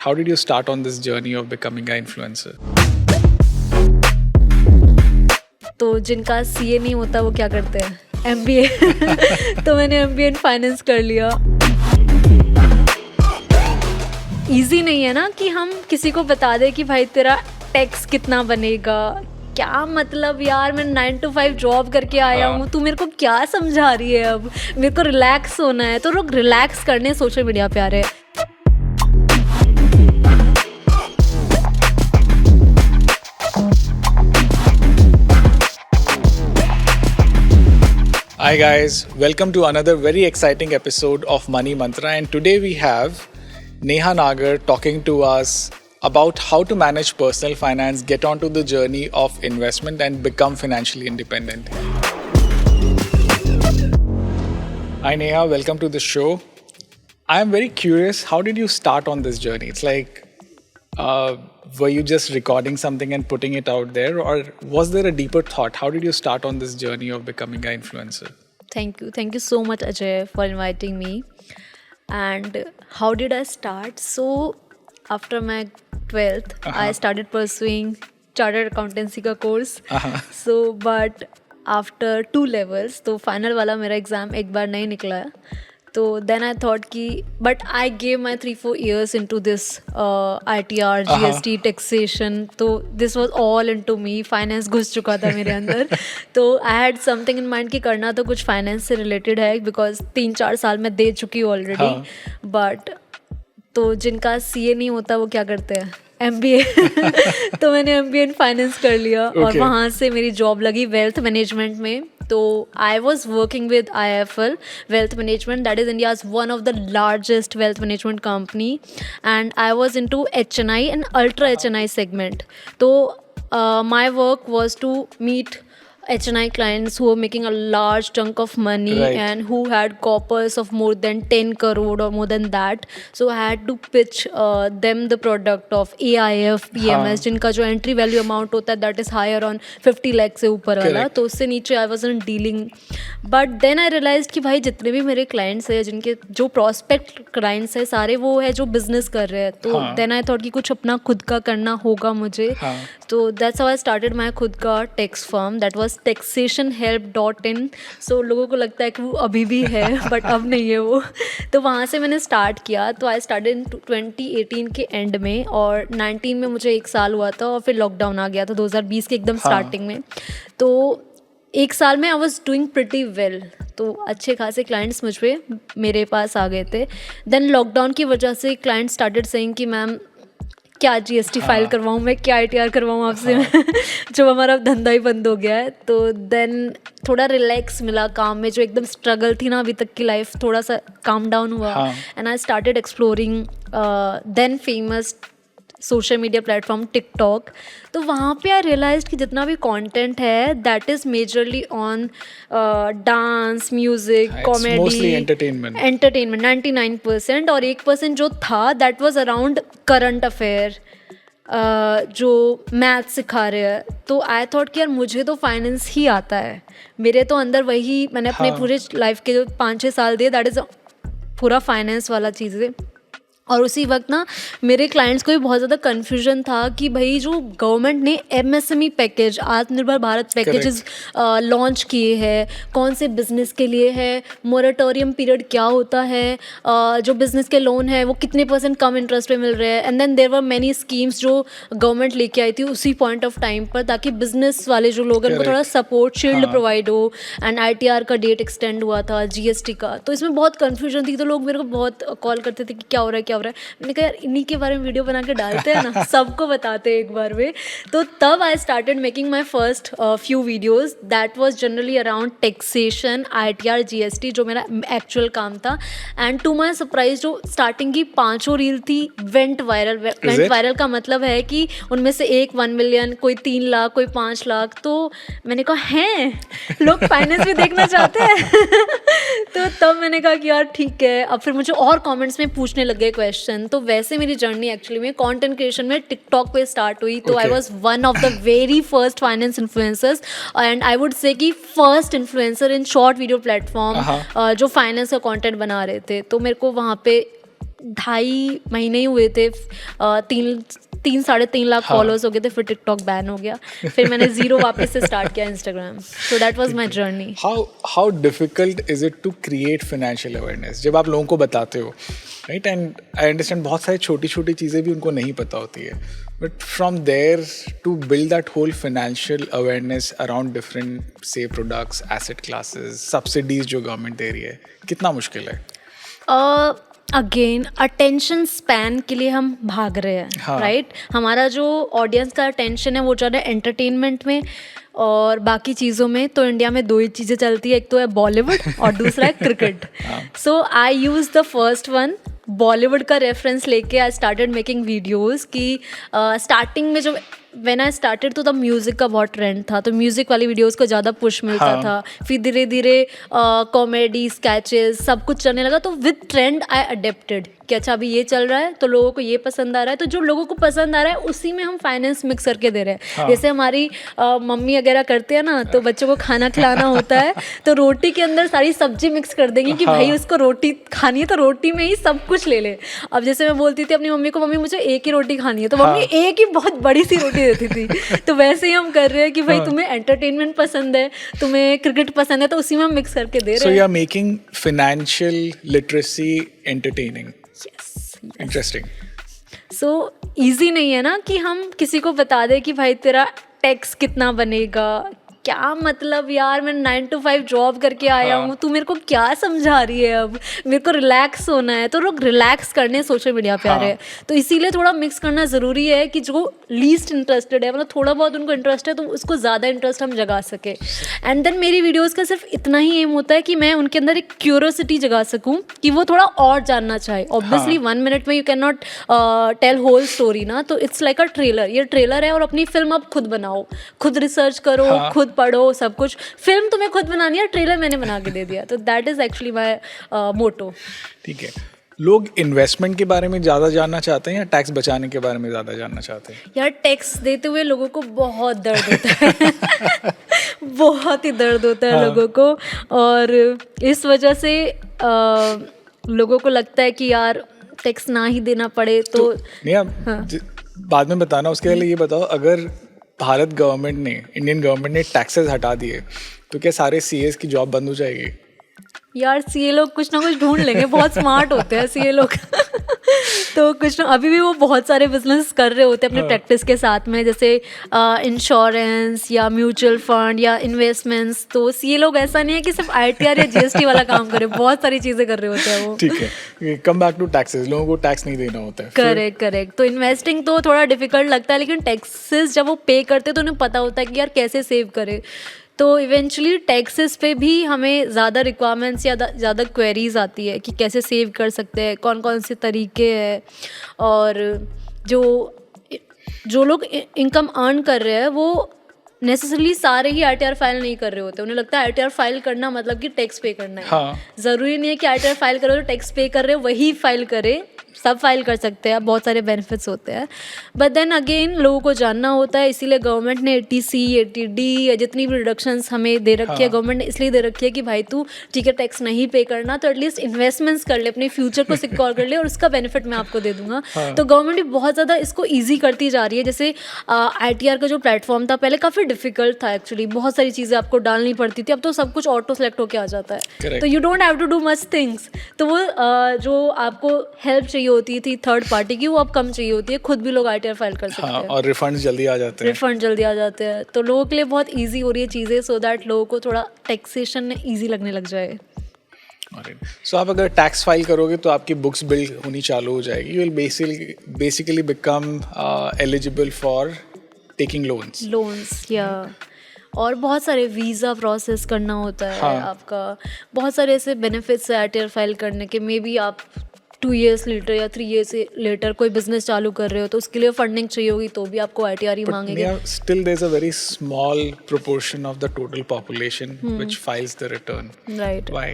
How did you start on this journey of becoming an influencer? तो जिनका CA नहीं होता वो क्या करते हैं, एमबीए। तो मैंने एमबीए इन फाइनेंस कर लिया। इजी नहीं है ना कि हम किसी को बता दें कि भाई तेरा टैक्स कितना बनेगा। क्या मतलब यार, मैं 9 to 5 जॉब करके आया हूँ, तू मेरे को क्या समझा रही है। अब मेरे को रिलैक्स होना है, तो लोग रिलैक्स करने सोशल मीडिया पे आ रहे हैं। Hi guys, welcome to another very exciting episode of Money Mantra, and today we have Neha Nagar talking to us about how to manage personal finance, get onto the journey of investment and become financially independent. Hi Neha, welcome to the show. I am very curious, how did you start on this journey? It's like, were you just recording something and putting it out there, or was there a deeper thought? How did you start on this journey of becoming an influencer? Thank you so much, Ajay, for inviting me. And how did I start? So after my 12th, I started pursuing chartered accountancy का course. So but after 2 levels, तो final वाला मेरा exam एक बार नहीं निकला। तो then I thought कि but I gave my 3-4 years into this ITR, GST, taxation. तो this was all into me. Finance घुस चुका था मेरे अंदर। तो I had something in mind कि करना तो कुछ finance से related है, because 3-4 साल मैं दे चुकी हूँ already. But तो जिनका CA नहीं होता वो क्या करते हैं, MBA। तो मैंने MBA इन फाइनेंस कर लिया और वहाँ से मेरी जॉब लगी वेल्थ मैनेजमेंट में। तो I was working with IIFL wealth management, that is India's one of the largest wealth management company, and I was into HNI and ultra HNI segment. तो my work was to meet HNI clients who were making a large chunk of money, right, and who had corpus of more than 10 crore or more than that. So I had to pitch them the product of AIF, PMS, जिनका जो entry value amount होता है that is higher on 50 lakh से ऊपर वाला। तो उससे नीचे I wasn't dealing. But then I realized कि भाई जितने भी मेरे clients हैं, जिनके जो prospect clients हैं, सारे वो है जो business कर रहे हैं। तो then I thought कि कुछ अपना खुद का करना होगा मुझे। तो that's how I started my खुद का tax firm, that was taxationhelp.in. So लोगों को लगता है कि वो अभी भी है, बट अब नहीं है वो। तो वहाँ से मैंने स्टार्ट किया। तो आई स्टार्टेड इन 2018 के एंड में, और 19 में मुझे 1 साल हुआ था, और फिर लॉकडाउन आ गया था 2020 के एकदम स्टार्टिंग में। तो 1 साल में I was doing pretty well. तो अच्छे खासे क्लाइंट्स मुझ पे मेरे पास आ गए थे। देन लॉकडाउन की वजह से क्लाइंट स्टार्टेड सेइंग कि मैम क्या GST फाइल करवाऊँ मैं, क्या ITR करवाऊँ आपसे मैं। जो हमारा धंधा ही बंद हो गया है। तो देन थोड़ा रिलैक्स मिला काम में, जो एकदम स्ट्रगल थी ना अभी तक की लाइफ, थोड़ा सा काम डाउन हुआ। And I started exploring then famous social media platform TikTok. तो वहाँ पे आई रियलाइज कि जितना भी कंटेंट है that is majorly on dance, music, comedy, entertainment 99%, और 1% जो था that was around current affair, जो मैथ सिखा रहे हैं। तो आई थॉट कि यार मुझे तो फाइनेंस ही आता है, मेरे तो अंदर वही, मैंने अपने पूरे लाइफ के जो 5-6 साल दिए दैट इज़ पूरा फाइनेंस वाला चीज़ है। और उसी वक्त ना मेरे क्लाइंट्स को भी बहुत ज़्यादा कन्फ्यूजन था कि भाई जो गवर्नमेंट ने MSME पैकेज, आत्मनिर्भर भारत पैकेजेस लॉन्च किए हैं, कौन से बिज़नेस के लिए है, मोरेटोरियम पीरियड क्या होता है, जो बिज़नेस के लोन है वो कितने % कम इंटरेस्ट पे मिल रहे हैं, and then there were many schemes जो गवर्नमेंट लेके आई थी उसी पॉइंट ऑफ टाइम पर, ताकि बिजनेस वाले जो लोग हैं उनको थोड़ा सपोर्ट शील्ड प्रोवाइड हो। एंड ITR का डेट एक्सटेंड हुआ था, GST का। तो इसमें बहुत कन्फ्यूजन थी। तो लोग मेरे को बहुत कॉल करते थे कि क्या हो रहा है, क्या हो रहा है। मैंने कहा यार इन्हीं के बारे में वीडियो बना के डालते हैं ना, सबको बताते हैं एक बार में। तो तब I started making my first few videos that was generally around taxation, ITR, GST, जो मेरा एक्चुअल काम था। एंड टू माई सरप्राइज जो स्टार्टिंग की 5 रील थी वेंट वायरल। वेंट वायरल का मतलब है कि उनमें से एक 1 मिलियन, कोई 3 लाख, कोई 5 लाख। तो मैंने कहा हैं लोग फाइनेंस भी देखना चाहते हैं। तो तब मैंने कहा कि यार ठीक है। अब फिर मुझे और कमेंट्स में पूछने लगे क्वेश्चन। तो वैसे मेरी जर्नी एक्चुअली में कंटेंट क्रिएशन में टिकटॉक पे स्टार्ट हुई। तो I was one of the very first finance influencers, and I would say कि first influencer in short video platform जो फाइनेंस का कंटेंट बना रहे थे। तो मेरे को वहाँ पे 2.5 महीने ही हुए थे, 3-3.5 लाख फॉलोअर्स हो गए थे, फिर टिकटॉक बैन हो गया, फिर मैंने 0 वापस से स्टार्ट किया Instagram. So that was my journey. How difficult is it to create financial awareness? जब आप लोगों को बताते हो, right? And I understand बहुत सारी छोटी छोटी चीज़ें भी उनको नहीं पता होती है. But from there to build that whole financial awareness around different, say, products, asset classes, subsidies जो गवर्नमेंट दे रही है, कितना मुश्किल है? अगेन अटेंशन स्पैन के लिए हम भाग रहे हैं, हाँ. राइट. हमारा जो ऑडियंस का अटेंशन है वो चल रहा है एंटरटेनमेंट में और बाकी चीज़ों में. तो इंडिया में 2 ही चीज़ें चलती है, एक तो है बॉलीवुड और दूसरा है cricket. So I use the first one. Bollywood का रेफरेंस लेके आई स्टार्टेड मेकिंग वीडियोज़ कि स्टार्टिंग में जो व्हेन आई स्टार्टेड तो तब म्यूज़िक का बहुत ट्रेंड था, तो म्यूज़िक वाली वीडियोज़ को ज़्यादा पुश मिलता हाँ. था. फिर धीरे धीरे कॉमेडी स्केचेस सब कुछ चलने लगा, तो विद ट्रेंड आई अडेप्टेड कि अच्छा अभी ये चल रहा है तो लोगों को ये पसंद आ रहा है, तो जो लोगों को पसंद आ रहा है उसी में हम फाइनेंस मिक्स करके दे रहे हैं. हाँ. जैसे हमारी मम्मी वगैरह करते हैं ना, तो बच्चों को खाना खिलाना होता है तो रोटी के अंदर सारी सब्जी मिक्स कर देंगे कि भाई उसको रोटी खानी है तो रोटी में ही सब कुछ ले ले. अब जैसे मैं बोलती थी अपनी मम्मी को, मम्मी मुझे एक ही रोटी खानी है, तो मम्मी एक ही बहुत बड़ी सी रोटी देती थी. तो वैसे ही हम कर रहे हैं कि भाई तुम्हें एंटरटेनमेंट पसंद है, तुम्हें क्रिकेट पसंद है, तो उसी में हम मिक्स करके दे रहे हैं. So you are making financial literacy entertaining. Interesting. So easy नहीं है ना कि हम किसी को बता दें कि भाई तेरा टैक्स कितना बनेगा. क्या मतलब यार, मैं 9 to 5 जॉब करके आया हूँ, तू मेरे को क्या समझा रही है. अब मेरे को रिलैक्स होना है, तो लोग रिलैक्स करने सोशल मीडिया पे आ रहे हैं. तो इसीलिए थोड़ा मिक्स करना ज़रूरी है कि जो लीस्ट इंटरेस्टेड है, मतलब थोड़ा बहुत उनको इंटरेस्ट है, तो उसको ज़्यादा इंटरेस्ट हम जगा सके. एंड देन मेरी वीडियोज़ का सिर्फ इतना ही एम होता है कि मैं उनके अंदर एक क्यूरोसिटी जगा सकूँ कि वो थोड़ा और जानना चाहे. ऑब्वियसली 1 मिनट में you can not tell whole story ना, तो इट्स लाइक अ ट्रेलर. ये ट्रेलर है और अपनी फिल्म आप खुद बनाओ, खुद रिसर्च करो, खुद पढ़ो, सब कुछ. फिल्म तुम्हें खुद बनानी है, ट्रेलर मैंने बना के दे दिया. तो दैट इज एक्चुअली माय मोटो. ठीक है. लोग इन्वेस्टमेंट के बारे में ज़्यादा जानना चाहते हैं या टैक्स बचाने के बारे में ज़्यादा जानना चाहते हैं? यार टैक्स देते हुए लोगों को बहुत दर्द होता है. बहुत ही दर्द होता है लोगों को, और इस वजह से लोगों को लगता है कि यार टैक्स ना ही देना पड़े. तो नहीं, आप बाद में बताना. उसके लिए ये बताओ, अगर भारत गवर्नमेंट ने, इंडियन गवर्नमेंट ने टैक्सेस हटा दिए तो क्या सारे सीएस की जॉब बंद हो जाएगी? यार सीए लोग कुछ ना कुछ ढूंढ लेंगे, बहुत स्मार्ट होते हैं सीए लोग. तो कुछ ना, अभी भी वो बहुत सारे बिजनेस कर रहे होते हैं अपने प्रैक्टिस के साथ में, जैसे इंश्योरेंस या म्यूचुअल फंड या इन्वेस्टमेंट्स. तो सीए लोग ऐसा नहीं है कि सिर्फ आईटीआर या जीएसटी वाला काम करे, बहुत सारी चीज़ें कर रहे होते हैं वो. ठीक है. Come back to taxes. लोगों को टैक्स नहीं देना होता है. करेक्ट. तो इन्वेस्टिंग तो थोड़ा डिफिकल्ट लगता है, लेकिन टैक्सेस जब वो पे करते हैं तो उन्हें पता होता है कि यार कैसे सेव करे. तो इवेंचुअली टैक्सेस पे भी हमें ज़्यादा रिक्वायरमेंट्स या ज़्यादा क्वेरीज आती है कि कैसे सेव कर सकते हैं, कौन कौन से तरीके हैं. और जो लोग इनकम अर्न कर रहे हैं वो नेसेसरली सारे ही आईटीआर फाइल नहीं कर रहे होते. उन्हें लगता है आईटीआर फाइल करना मतलब कि टैक्स पे करना है. ज़रूरी नहीं है कि आईटीआर फाइल करो तो टैक्स पे कर रहे हो वही फाइल करे, सब फाइल कर सकते हैं. बहुत सारे बेनिफिट्स होते हैं, बट देन अगेन लोगों को जानना होता है. इसीलिए गवर्नमेंट ने 80C 80D या जितनी भी रिडक्शंस हमें दे रखी है, गवर्नमेंट ने इसलिए दे रखी है कि भाई तू ठीक है टैक्स नहीं पे करना तो एटलीस्ट इन्वेस्टमेंट्स कर ले, अपने फ्यूचर को सिक्योर कर ले, और उसका बेनिफिट मैं आपको दे दूंगा. तो गवर्नमेंट भी बहुत ज़्यादा इसको ईजी करती जा रही है. जैसे ITR का जो प्लेटफॉर्म था पहले काफ़ी डिफिकल्ट था एक्चुअली, बहुत सारी चीज़ें आपको डालनी पड़ती थी. अब तो सब कुछ ऑटो सेलेक्ट होकर आ जाता है, तो you don't have to do much things. तो वो जो आपको हेल्प चाहिए होती थी थर्ड पार्टी की, वो अब कम चाहिए होती है, खुद भी लोग आईटीआर फाइल कर सकते हैं. और रिफंड जल्दी आ जाते हैं. तो लोगों के लिए बहुत इजी हो रही है चीज़ें, सो दैट लोगों को थोड़ा टैक्सेशन इजी लगने लग जाए. सो आप अगर टैक्स फाइल करोगे तो आपकी बुक्स बिल्ड होनी चालू हो जाएगी. You will basically become eligible for taking loans. या और बहुत सारे वीज़ा प्रोसेस करना होता है. आपका बहुत सारे ऐसे बेनिफिट्स है आईटीआर फाइल करने के. मे बी आप 2 years लेटर या 3 years लेटर कोई बिजनेस चालू कर रहे हो तो उसके लिए फंडिंग चाहिए होगी, तो भी आपको आईटीआर ही मांगेंगे. Still there's a very small proportion of the total population which files the return. Right. Why?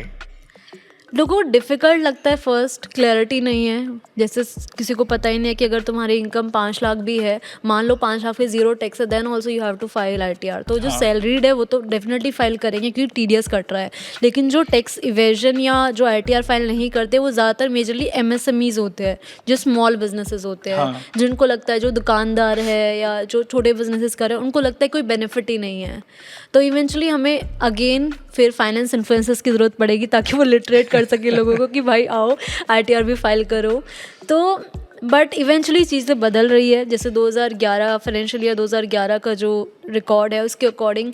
लोगों को डिफ़िकल्ट लगता है फर्स्ट, क्लैरिटी नहीं है। जैसे किसी को पता ही नहीं है कि अगर तुम्हारी इनकम 5 लाख भी है, मान लो 5 लाख पे ज़ीरो टैक्स है, then also you have to file ITR। तो जो सैलरीड है वो तो डेफिनेटली फाइल करेंगे क्योंकि TDS कट रहा है। लेकिन जो टैक्स इवेजन या जो ITR फाइल नहीं करते वो ज़्यादातर मेजरली MSMEs होते हैं, जो स्मॉल बिजनेसेस होते हैं, जिनको लगता है, जो दुकानदार है या जो छोटे बिजनेसेस कर रहे हैं, उनको लगता है कोई बेनिफिट ही नहीं है। तो इवेंचुअली हमें अगेन फिर फाइनेंस इन्फ्लुएंसर्स की ज़रूरत पड़ेगी ताकि वो लिटरेट कर सके लोगों को कि भाई आओ ITR भी फाइल करो। तो बट इवेंचुअली चीज़ें बदल रही है। जैसे 2011 फाइनेंशियल ईयर 2011 का जो रिकॉर्ड है उसके अकॉर्डिंग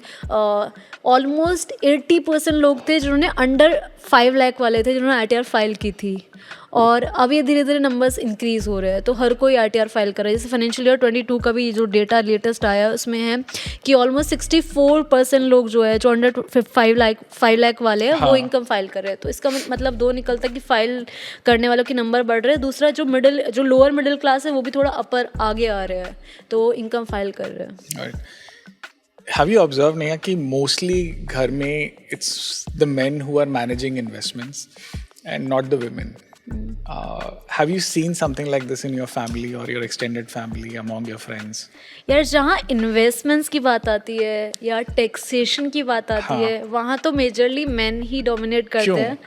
ऑलमोस्ट 80% लोग थे जिन्होंने अंडर 5 लाख वाले थे जिन्होंने ITR फाइल की थी, और अब ये धीरे धीरे नंबर्स इंक्रीज़ हो रहे हैं। तो हर कोई ITR फाइल कर रहा है। जैसे फाइनेंशियल ईयर 22 का भी जो डेटा लेटेस्ट आया उसमें है कि ऑलमोस्ट 64% लोग जो है जो अंडर 5 लाख वाले हैं वो इनकम फाइल कर रहे हैं। तो इसका मतलब दो निकलता है कि फाइल करने वालों की नंबर बढ़ रहे हैं। दूसरा जो लोअर मिडिल क्लास है वो भी थोड़ा अपर आगे आ रहे हैं, तो इनकम फाइल कर रहे हैं। Have you observed, Neha, कि mostly घर में it's the men who are managing investments and not the women? Have you seen something like this in your family or your extended family among your friends? यार जहाँ investments की बात आती है या टैक्सेशन की बात आती है वहाँ तो मेजरली मेन ही डोमिनेट करते हैं।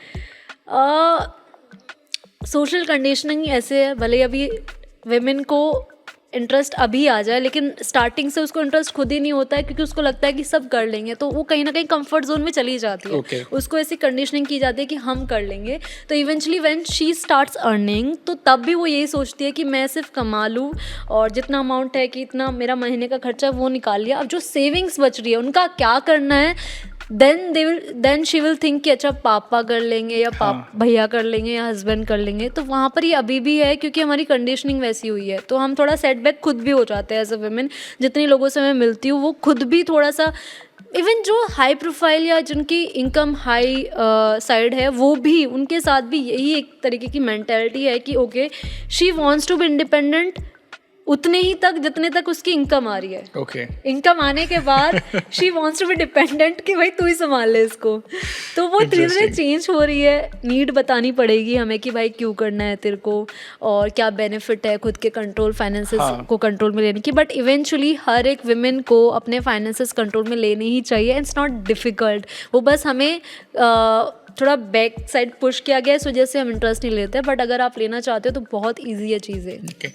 सोशल कंडीशनिंग ऐसे है, भले अभी वेमेन को इंटरेस्ट अभी आ जाए लेकिन स्टार्टिंग से उसको इंटरेस्ट खुद ही नहीं होता है क्योंकि उसको लगता है कि सब कर लेंगे, तो वो कहीं ना कहीं कंफर्ट जोन में चली जाती है। उसको ऐसी कंडीशनिंग की जाती है कि हम कर लेंगे। तो eventually when she starts earning तो तब भी वो यही सोचती है कि मैं सिर्फ कमा लूँ और जितना अमाउंट है कि इतना मेरा महीने का खर्चा वो निकाल लिया, अब जो सेविंग्स बच रही है उनका क्या करना है। देन शी विल थिंक कि अच्छा पापा कर लेंगे या भैया कर लेंगे या हस्बैंड कर लेंगे। तो वहाँ पर ये अभी भी है क्योंकि हमारी कंडीशनिंग वैसी हुई है। तो हम थोड़ा सेटबैक खुद भी हो जाते हैं एज अ वुमेन। जितनी लोगों से मैं मिलती हूँ वो खुद भी थोड़ा सा, इवन जो हाई प्रोफाइल या जिनकी इनकम हाई साइड है वो भी, उनके साथ भी यही एक तरीके की मेंटालिटी है कि okay she wants to be independent उतने ही तक जितने तक उसकी इनकम आ रही है। इनकम आने के बाद she wants to be dependent कि भाई तू ही संभाल ले इसको। तो वो धीरे धीरे चेंज हो रही है। नीड बतानी पड़ेगी हमें कि भाई क्यों करना है तेरे को और क्या बेनिफिट है खुद के कंट्रोल फाइनेंसेस को कंट्रोल में लेने की। बट इवेंचुअली हर एक विमेन को अपने फाइनेंसेस कंट्रोल में लेने ही चाहिए। इट्स नॉट डिफ़िकल्ट, वो बस हमें थोड़ा बैक साइड पुश किया गया है इस वजह से हम इंटरेस्ट नहीं लेते। बट अगर आप लेना चाहते हो तो बहुत ईजी है चीज़ें।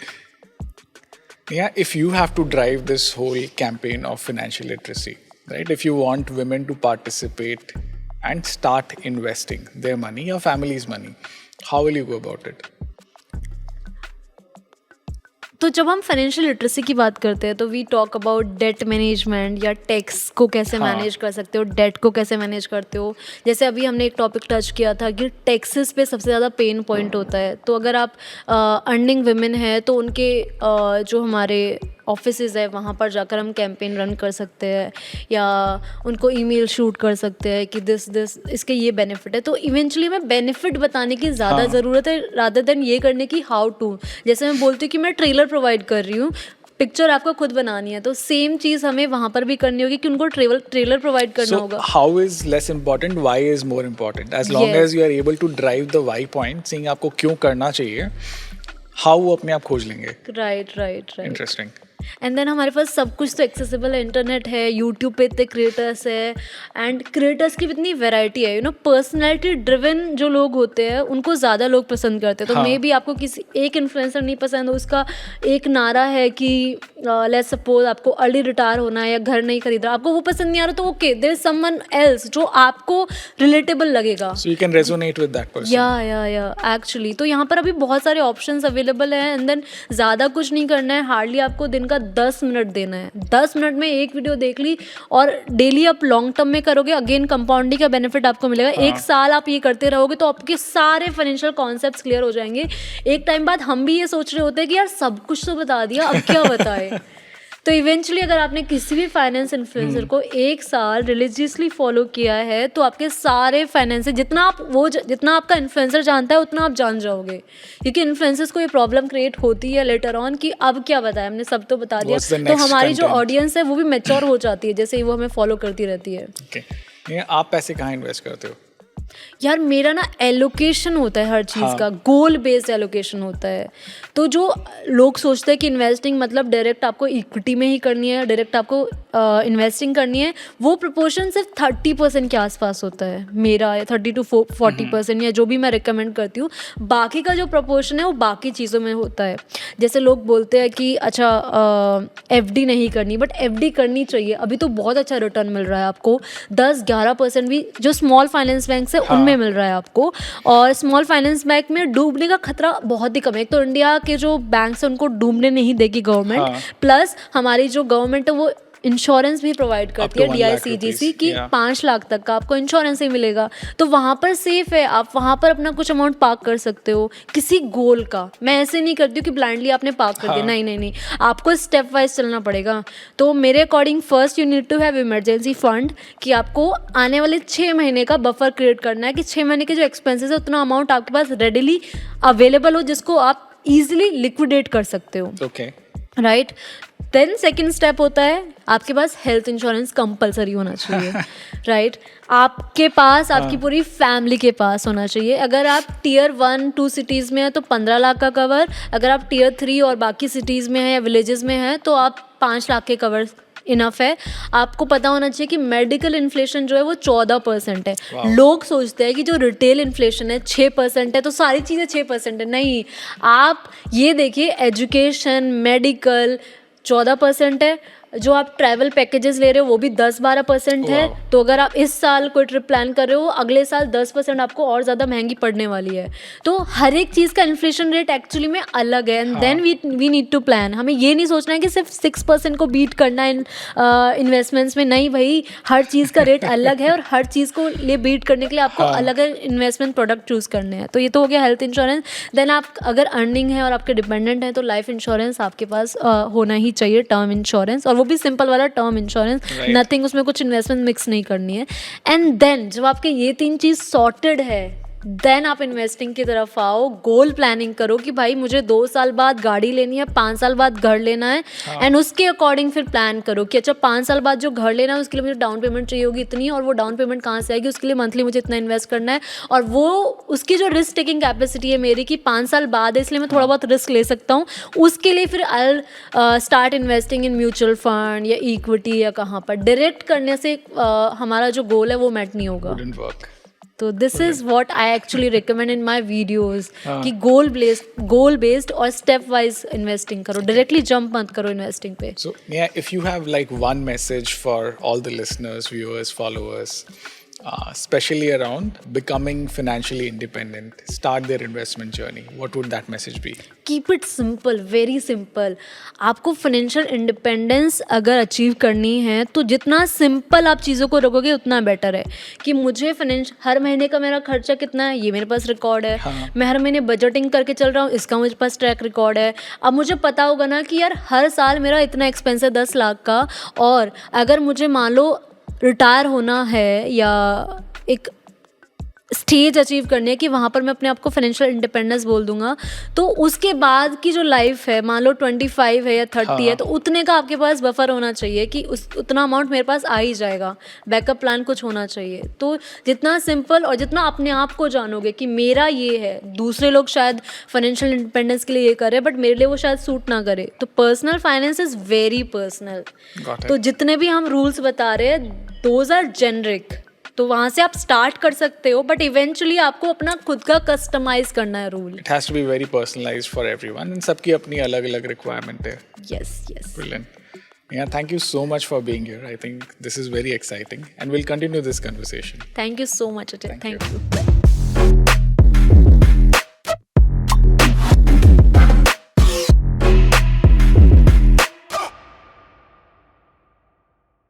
Yeah, if you have to drive this whole campaign of financial literacy, right? If you want women to participate and start investing their money, your family's money, how will you go about it? तो जब हम financial literacy की बात करते हैं तो we talk about debt management या tax को कैसे मैनेज कर सकते हो, डेट को कैसे मैनेज करते हो। जैसे अभी हमने एक टॉपिक टच किया था कि टैक्सेस पे सबसे ज़्यादा पेन पॉइंट होता है। तो अगर आप अर्निंग वुमेन है तो उनके जो हमारे ऑफिसेज़ है वहाँ पर जाकर हम कैंपेन रन कर सकते हैं या उनको ईमेल शूट कर सकते हैं कि दिस इसके ये बेनिफिट है। तो इवेंचुअली हमें बेनिफिट बताने की ज़्यादा ज़रूरत है रादर देन ये करने की हाउ टू। जैसे मैं बोलती हूँ कि मैं ट्रेलर प्रोवाइड कर रही हूँ, पिक्चर आपको खुद बनानी है, तो सेम चीज़ हमें वहाँ पर भी करनी होगी कि उनको ट्रेलर प्रोवाइड करना होगा। How is less important, why is more important. As long as you are able to drive the why point, saying आपको क्यों करना चाहिए, हाउ वो अपने आप खोज लेंगे। Right interesting. एंड देन हमारे पास सब कुछ तो एक्सेसिबल है, इंटरनेट है, यूट्यूब पे इतने क्रिएटर्स है एंड क्रिएटर्स की भी इतनी वैरायटी है। पर्सनैलिटी ड्रिवन जो लोग होते हैं उनको ज़्यादा लोग पसंद करते हैं। तो मे बी आपको किसी एक इन्फ्लुएंसर नहीं पसंद हो, उसका एक नारा है कि लेट्स सपोज आपको अर्ली रिटायर होना है या घर नहीं खरीदना, आपको वो पसंद नहीं आ रहा तो okay, there is someone else जो आपको रिलेटेबल लगेगा, so you can resonate with that person. या एक्चुअली तो यहाँ पर अभी बहुत सारे ऑप्शंस अवेलेबल हैं। एंड देन ज़्यादा कुछ नहीं करना है, हार्डली आपको दिन का 10 मिनट देना है। 10 मिनट में एक वीडियो देख ली और डेली आप लॉन्ग टर्म में करोगे, अगेन कंपाउंडिंग का बेनिफिट आपको मिलेगा। एक साल आप ये करते रहोगे तो आपके सारे फाइनेंशियल कॉन्सेप्ट्स क्लियर हो जाएंगे। एक टाइम बाद हम भी ये सोच रहे होते हैं कि यार सब कुछ तो बता दिया, अब क्या बताए। तो इवेंचुअली अगर आपने किसी भी फाइनेंस इन्फ्लुएंसर को एक साल रिलीजियसली फॉलो किया है तो आपके सारे फाइनेंस जितना आपका इन्फ्लुएंसर जानता है उतना आप जान जाओगे। क्योंकि इन्फ्लुएंसर्स को ये प्रॉब्लम क्रिएट होती है लेटर ऑन कि अब क्या बताया, हमने सब तो बता दिया। तो हमारी जो ऑडियंस है वो भी मैच्योर हो जाती है जैसे ही वो हमें फॉलो करती रहती है। आप पैसे कहाँ इन्वेस्ट करते हो? यार मेरा ना एलोकेशन होता है हर चीज़ का, गोल बेस्ड एलोकेशन होता है। तो जो लोग सोचते हैं कि इन्वेस्टिंग मतलब डायरेक्ट आपको इक्विटी में ही करनी है, डायरेक्ट आपको इन्वेस्टिंग करनी है, वो प्रोपोर्शन सिर्फ 30% के आसपास होता है मेरा, 30 to 40% या जो भी मैं रिकमेंड करती हूँ। बाकी का जो प्रोपोर्शन है वो बाकी चीज़ों में होता है। जैसे लोग बोलते हैं कि अच्छा FD नहीं करनी, बट FD करनी चाहिए। अभी तो बहुत अच्छा रिटर्न मिल रहा है आपको, 10-11% भी जो स्मॉल फाइनेंस बैंक से उनमें मिल रहा है आपको। और स्मॉल फाइनेंस बैंक में डूबने का खतरा बहुत ही कम है। एक तो इंडिया के जो बैंक्स हैं उनको डूबने नहीं देगी गवर्नमेंट, प्लस हमारी जो गवर्नमेंट है वो इंश्योरेंस भी प्रोवाइड करती है, DICGC की 5 लाख तक का आपको इंश्योरेंस ही मिलेगा। तो वहाँ पर सेफ है, आप वहाँ पर अपना कुछ अमाउंट पार्क कर सकते हो किसी गोल का। मैं ऐसे नहीं करती हूँ कि ब्लाइंडली आपने पार्क कर दिया, नहीं, आपको स्टेप वाइज चलना पड़ेगा। तो मेरे according first you need to have emergency fund, कि आपको आने वाले 6 महीने का बफर क्रिएट करना है, कि 6 महीने के जो एक्सपेंसेस है उतना अमाउंट आपके पास रेडिली अवेलेबल हो जिसको आप ईजिली लिक्विडेट कर सकते हो। राइट। देन सेकेंड स्टेप होता है आपके पास हेल्थ इंश्योरेंस कंपलसरी होना चाहिए। राइट। आपके पास आपकी पूरी फैमिली के पास होना चाहिए। अगर आप Tier 1-2 सिटीज़ में हैं तो 15 लाख का कवर, अगर आप Tier 3 और बाकी सिटीज़ में हैं या विलेजेस में हैं तो आप 5 लाख के कवर इनफ है। आपको पता होना चाहिए कि मेडिकल इन्फ्लेशन जो है वो 14% है। लोग सोचते हैं कि जो रिटेल इन्फ्लेशन है 6% है तो सारी चीज़ें 6% है। नहीं, आप ये देखिए, एजुकेशन, मेडिकल 14% है, जो आप ट्रैवल पैकेजेस ले रहे हो वो भी 10-12% है। तो अगर आप इस साल कोई ट्रिप प्लान कर रहे हो, अगले साल 10% आपको और ज़्यादा महंगी पड़ने वाली है। तो हर एक चीज़ का इन्फ्लेशन रेट एक्चुअली में अलग है, and then we need to plan. हमें ये नहीं सोचना है कि सिर्फ 6% को बीट करना है इन्वेस्टमेंट्स में। नहीं भाई, हर चीज़ का रेट अलग है और हर चीज़ को लिए बीट करने के लिए आपको अलग इन्वेस्टमेंट प्रोडक्ट चूज़ करने हैं। तो ये तो हो गया हेल्थ इंश्योरेंस। देन आप अगर अर्निंग है और आपके डिपेंडेंट हैं तो लाइफ इंश्योरेंस आपके पास होना ही चाहिए, टर्म इंश्योरेंस, और वो भी सिंपल वाला टर्म इंश्योरेंस, नथिंग उसमें कुछ इन्वेस्टमेंट मिक्स नहीं करनी है। एंड देन जब आपके ये 3 चीज़ सॉर्टेड है, देन आप इन्वेस्टिंग की तरफ आओ। गोल प्लानिंग करो कि भाई मुझे 2 साल बाद गाड़ी लेनी है, 5 साल बाद घर लेना है, एंड उसके अकॉर्डिंग फिर प्लान करो कि अच्छा 5 साल बाद जो घर लेना है उसके लिए मुझे डाउन पेमेंट चाहिए होगी इतनी, और वो डाउन पेमेंट कहाँ से आएगी, उसके लिए मंथली मुझे इतना इन्वेस्ट करना है। और वो उसकी जो रिस्क टेकिंग कैपेसिटी है मेरी कि 5 साल बाद है इसलिए मैं थोड़ा बहुत रिस्क ले सकता हूँ, उसके लिए फिर I start investing in mutual fund या इक्विटी या कहाँ पर। डायरेक्ट करने से हमारा जो गोल है वो मैट नहीं होगा। तो this is what I actually recommend in my videos कि गोल बेस्ड और स्टेप वाइज इन्वेस्टिंग करो, डायरेक्टली जंप मत करो इन्वेस्टिंग पे। So yeah, if you have like one message for all the listeners, viewers, followers, especially around becoming financially independent, start their investment journey, what would that message be? Keep it simple, very simple. आपको financial independence अगर achieve करनी है तो जितना simple आप चीज़ों को रखोगे उतना बेटर है। कि मुझे हर महीने का मेरा खर्चा कितना है ये मेरे पास रिकॉर्ड है, मैं हर महीने बजटिंग करके चल रहा हूँ इसका मुझे पास ट्रैक रिकॉर्ड है। अब मुझे पता होगा ना कि यार हर साल मेरा इतना एक्सपेंस है 10 लाख का, और अगर मुझे मान लो रिटायर होना है या एक स्टेज अचीव करने है कि वहाँ पर मैं अपने आप को फाइनेंशियल इंडिपेंडेंस बोल दूंगा, तो उसके बाद की जो लाइफ है, मान लो 25 है या 30 है, तो उतने का आपके पास बफर होना चाहिए कि उतना अमाउंट मेरे पास आ ही जाएगा। बैकअप प्लान कुछ होना चाहिए। तो जितना सिंपल और जितना अपने आप को जानोगे कि मेरा ये है, दूसरे लोग शायद फाइनेंशियल इंडिपेंडेंस के लिए ये करे बट मेरे लिए वो शायद सूट ना करे। तो personal finance is very personal. तो जितने भी हम रूल्स बता रहे हैं दोज आर जेनरिक, तो वहाँ से आप स्टार्ट कर सकते हो, बट इवेंचुअली आपको अपना खुद का कस्टमाइज करना है rule. It has to be very personalized for everyone, and सबकी अपनी अलग-अलग requirement है। Yes. Brilliant. Yeah, thank you so much for being here. I think this is very exciting, and we'll continue this conversation. Thank you so much, Ajay. Thank you.